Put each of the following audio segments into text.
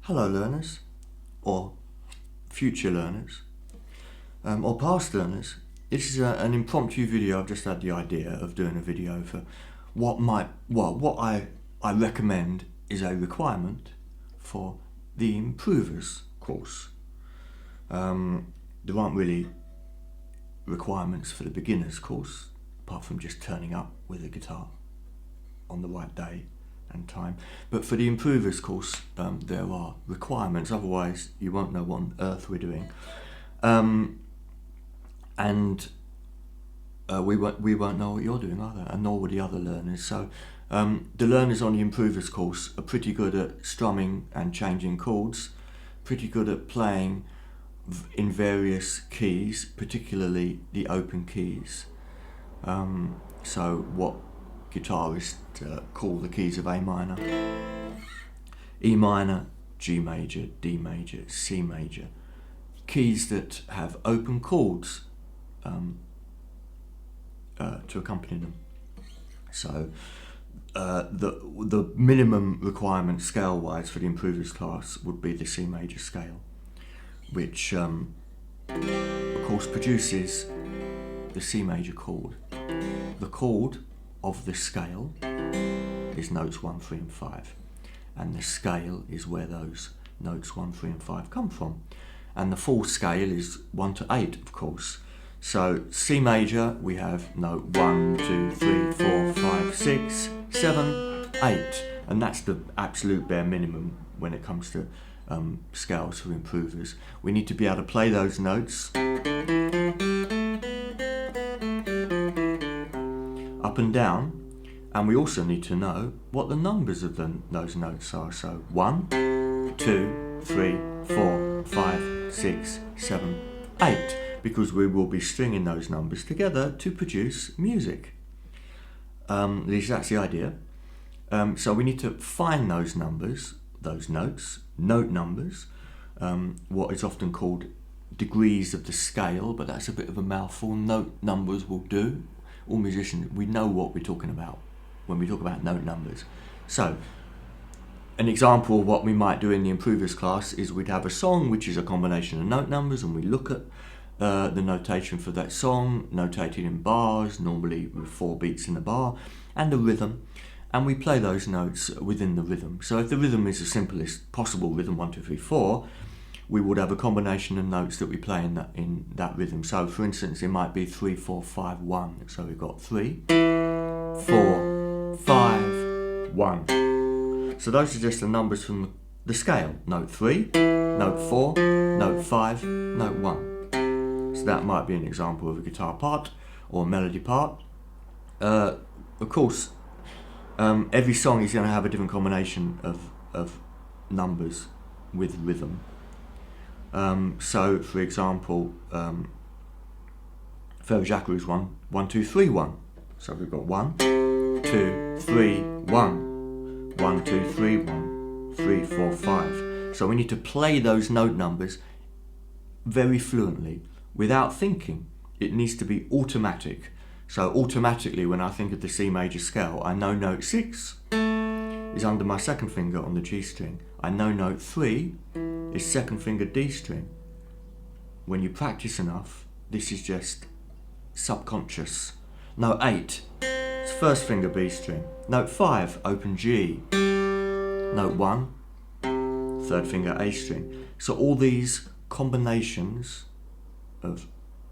Hello learners, or future learners, or past learners. This is an impromptu video. I've just had the idea of doing a video for what I recommend is a requirement for the Improvers course. There aren't really requirements for the beginners course, apart from just turning up with a guitar on the right day and time. But for the Improvers course, there are requirements, otherwise you won't know what on earth we're doing. We won't know what you're doing either, and nor will the other learners. So the learners on the Improvers course are pretty good at strumming and changing chords, pretty good at playing in various keys, particularly the open keys. So what guitarists call the keys of A minor, E minor, G major, D major, C major, keys that have open chords to accompany them. So the minimum requirement scale-wise for the Improvers class would be the C major scale, which of course produces the C major chord. The chord of the scale is notes 1, 3 and 5, and the scale is where those notes 1, 3 and 5 come from, and the full scale is 1 to 8 of course. So C major, we have note 1, 2, 3, 4, 5, 6, 7, 8, and that's the absolute bare minimum when it comes to scales for Improvers. We need to be able to play those notes up and down, and we also need to know what the numbers of those notes are. So 1, 2, 3, 4, 5, 6, 7, 8, because we will be stringing those numbers together to produce music. At least that's the idea. So we need to find those numbers, those notes, note numbers, what is often called degrees of the scale, but that's a bit of a mouthful. Note numbers will do. All musicians, we know what we're talking about when we talk about note numbers. So an example of what we might do in the Improvers class is we'd have a song which is a combination of note numbers, and we look at the notation for that song, notated in bars, normally with 4 beats in a bar, and the rhythm, and we play those notes within the rhythm. So if the rhythm is the simplest possible rhythm, 1, 2, 3, 4, we would have a combination of notes that we play in that rhythm. So for instance, it might be 3, 4, 5, 1. So we've got 3, 4, 5, 1. So those are just the numbers from the scale. Note 3, note 4, note 5, note 1. So that might be an example of a guitar part or a melody part. Of course, every song is going to have a different combination of numbers with rhythm. So for example, Ferro is 1, 1, 2, 3, 1. So we've got 1, 2, 3, 1, 1, 2, 3, 1, 3, 4, 5. So we need to play those note numbers very fluently without thinking. It needs to be automatic. So automatically, when I think of the C major scale, I know note 6 is under my second finger on the G string. I know note 3 is second finger D string. When you practice enough, this is just subconscious. Note 8 is first finger B string. Note 5, open G. Note 1, third finger A string. So all these combinations of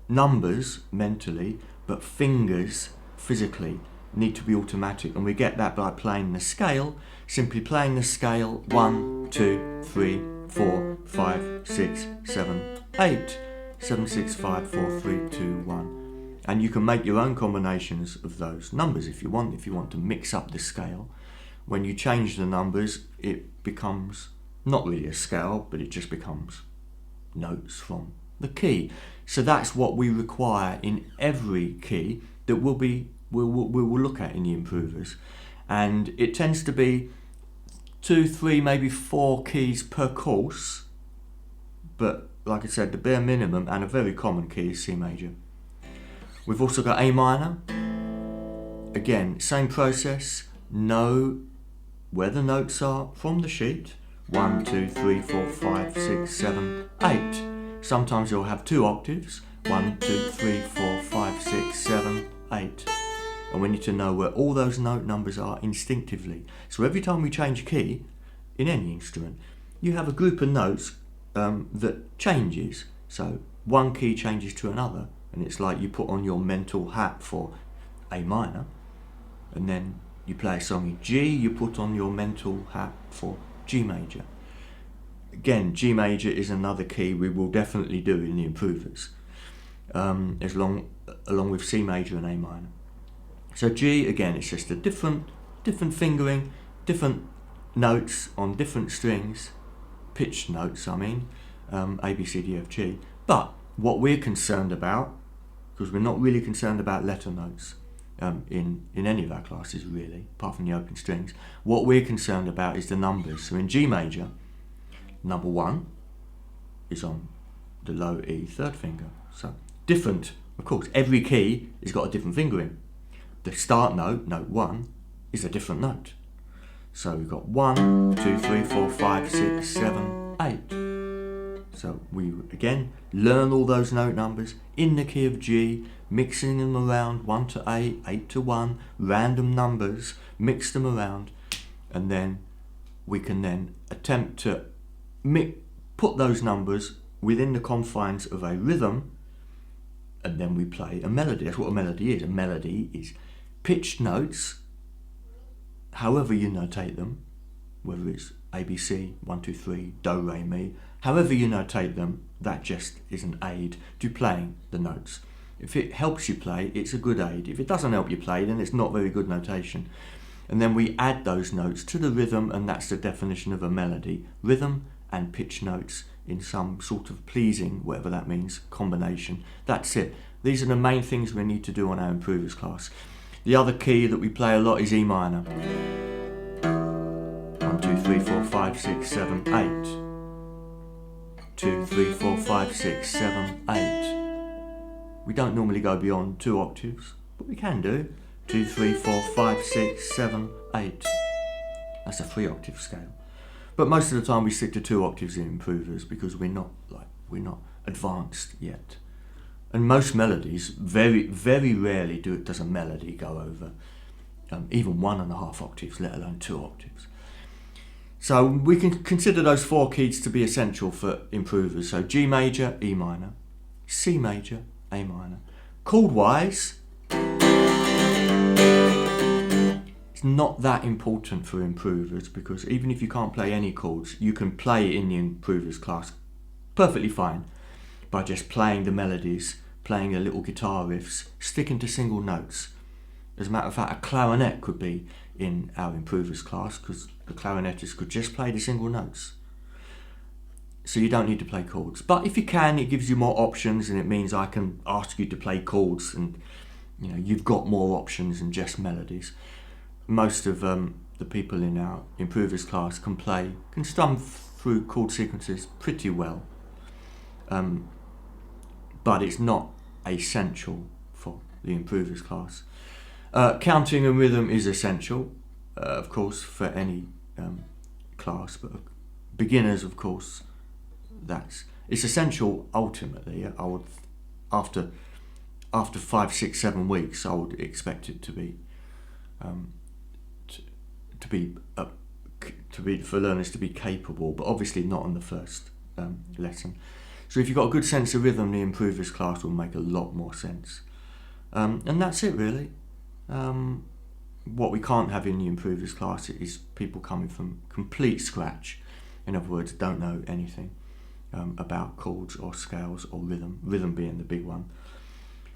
numbers mentally, but fingers physically, need to be automatic, and we get that by playing the scale, simply playing the scale 1, 2, 3, 4, 5, 6, 7, 8, 7, 6, 5, 4, 3, 2, 1. And you can make your own combinations of those numbers if you want to mix up the scale. When you change the numbers, it becomes not really a scale, but it just becomes notes from the key. So that's what we require in every key that we will look at in the Improvers, and it tends to be 2, 3, maybe 4 keys per course, but like I said, the bare minimum and a very common key is C major. We've also got A minor. Again, same process. Know where the notes are from the sheet, 1, 2, 3, 4, 5, 6, 7, 8. Sometimes you'll have 2 octaves. 1, 2, 3, 4, 5, 6, 7, 8. And we need to know where all those note numbers are instinctively. So every time we change key in any instrument, you have a group of notes that changes. So one key changes to another, and it's like you put on your mental hat for A minor, and then you play a song in G, you put on your mental hat for G major. Again, G major is another key we will definitely do in the improvers, along with C major and A minor. So G, again, it's just a different fingering, different notes on different strings, pitched notes, A, B, C, D, F, G. But what we're concerned about, because we're not really concerned about letter notes in any of our classes really, apart from the open strings, what we're concerned about is the numbers. So in G major, number 1 is on the low E third finger. So different, of course, every key has got a different fingering. The start note, note 1, is a different note. So we've got 1, 2, 3, 4, 5, 6, 7, 8. So we again learn all those note numbers in the key of G, mixing them around 1 to 8, 8 to 1, random numbers, mix them around, and then we can then attempt to put those numbers within the confines of a rhythm, and then we play a melody. That's what a melody is. A melody is pitched notes, however you notate them, whether it's A, B, C, 1, 2, 3, Do, Re, Mi, however you notate them, that just is an aid to playing the notes. If it helps you play, it's a good aid. If it doesn't help you play, then it's not very good notation. And then we add those notes to the rhythm, and that's the definition of a melody. Rhythm and pitch notes in some sort of pleasing, whatever that means, combination. That's it. These are the main things we need to do on our improvers class. The other key that we play a lot is E minor. 1, 2, 3, 4, 5, 6, 7, 8. 2, 3, 4, 5, 6, 7, 8. We don't normally go beyond 2 octaves, but we can do. 2, 3, 4, 5, 6, 7, 8. That's a 3 octave scale. But most of the time we stick to 2 octaves in improvers because we're not advanced yet. And most melodies, very, very rarely does a melody go over even 1.5 octaves, let alone 2 octaves. So we can consider those 4 keys to be essential for improvers. So G major, E minor, C major, A minor. Chord-wise, it's not that important for improvers because even if you can't play any chords, you can play in the improvers class perfectly fine by just playing the melodies, playing the little guitar riffs, sticking to single notes. As a matter of fact, a clarinet could be in our improvers class because the clarinetist could just play the single notes. So you don't need to play chords. But if you can, it gives you more options, and it means I can ask you to play chords, and you've got more options than just melodies. Most of the people in our improvers class can strum through chord sequences pretty well. But it's not essential for the improvers class. Counting and rhythm is essential, of course, for any class, but beginners, of course, it's essential ultimately. I would, after 5, 6, 7 weeks, I would expect it to be for learners to be capable, but obviously not on the first lesson. So if you've got a good sense of rhythm, the improvers class will make a lot more sense. And that's it really. What we can't have in the improvers class is people coming from complete scratch. In other words, don't know anything about chords or scales or rhythm being the big one.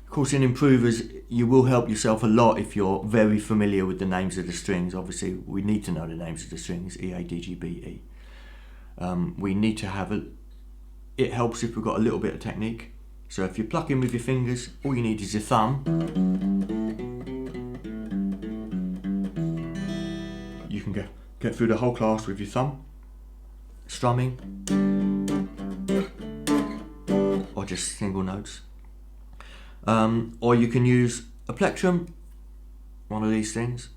Of course, in improvers, you will help yourself a lot if you're very familiar with the names of the strings. Obviously, we need to know the names of the strings, E, A, D, G, B, E. We need to have it helps if we've got a little bit of technique. So if you're plucking with your fingers, all you need is your thumb. You can get through the whole class with your thumb, strumming, or just single notes. Or you can use a plectrum, one of these things,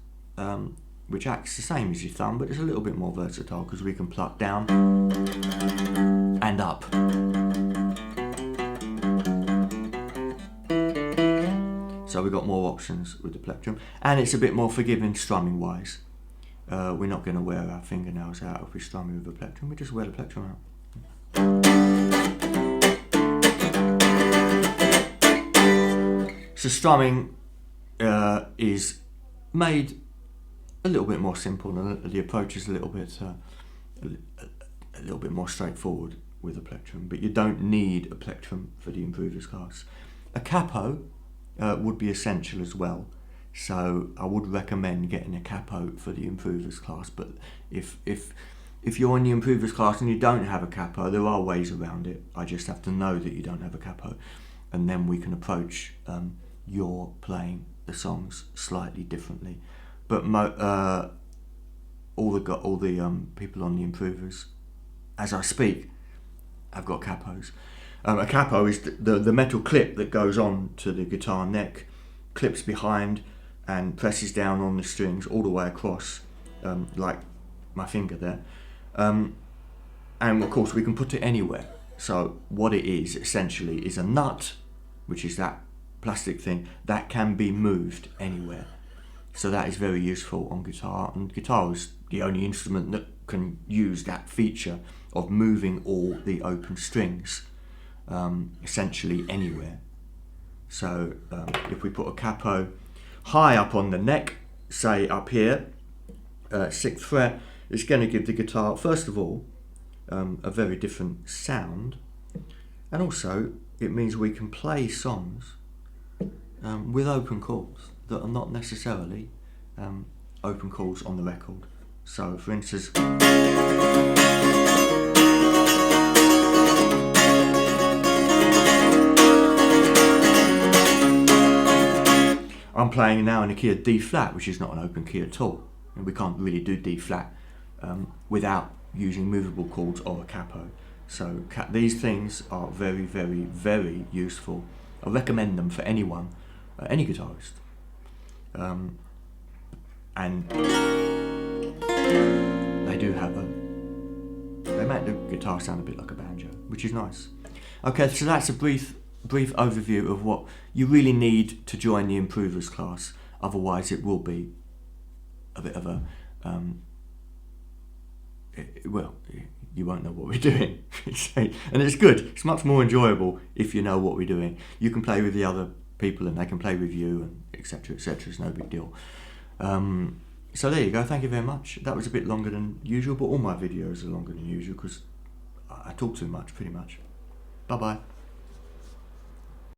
which acts the same as your thumb, but it's a little bit more versatile because we can pluck down and up. So we've got more options with the plectrum, and it's a bit more forgiving strumming wise. We're not going to wear our fingernails out if we're strumming with a plectrum, we just wear the plectrum out. So strumming is made a little bit more simple, and the approach is a little bit more straightforward with a plectrum, but you don't need a plectrum for the improvers class. A capo would be essential as well, so I would recommend getting a capo for the improvers class, but if you're in the improvers class and you don't have a capo, there are ways around it. I just have to know that you don't have a capo, and then we can approach your playing the songs slightly differently. But all the people on the improvers, as I speak, have got capos. A capo is the metal clip that goes on to the guitar neck, clips behind and presses down on the strings all the way across, like my finger there. And of course we can put it anywhere. So what it is essentially is a nut, which is that plastic thing that can be moved anywhere. So that is very useful on guitar, and guitar is the only instrument that can use that feature of moving all the open strings essentially anywhere. So if we put a capo high up on the neck, say up here, 6th fret, it's going to give the guitar, first of all, a very different sound, and also it means we can play songs with open chords that are not necessarily open chords on the record. So for instance, I'm playing now in a key of D flat, which is not an open key at all, and we can't really do D flat without using movable chords or a capo. So these things are very, very, very useful. I recommend them for anyone, any guitarist. And they make the guitar sound a bit like a banjo, which is nice. Okay, so that's a brief overview of what you really need to join the improvers class. Otherwise it will be a bit of a you won't know what we're doing. And it's good, it's much more enjoyable if you know what we're doing. You can play with the other people and they can play with you, and etc, etc. It's no big deal. So there you go, thank you very much. That was a bit longer than usual, but all my videos are longer than usual because I talk too much, pretty much. Bye bye.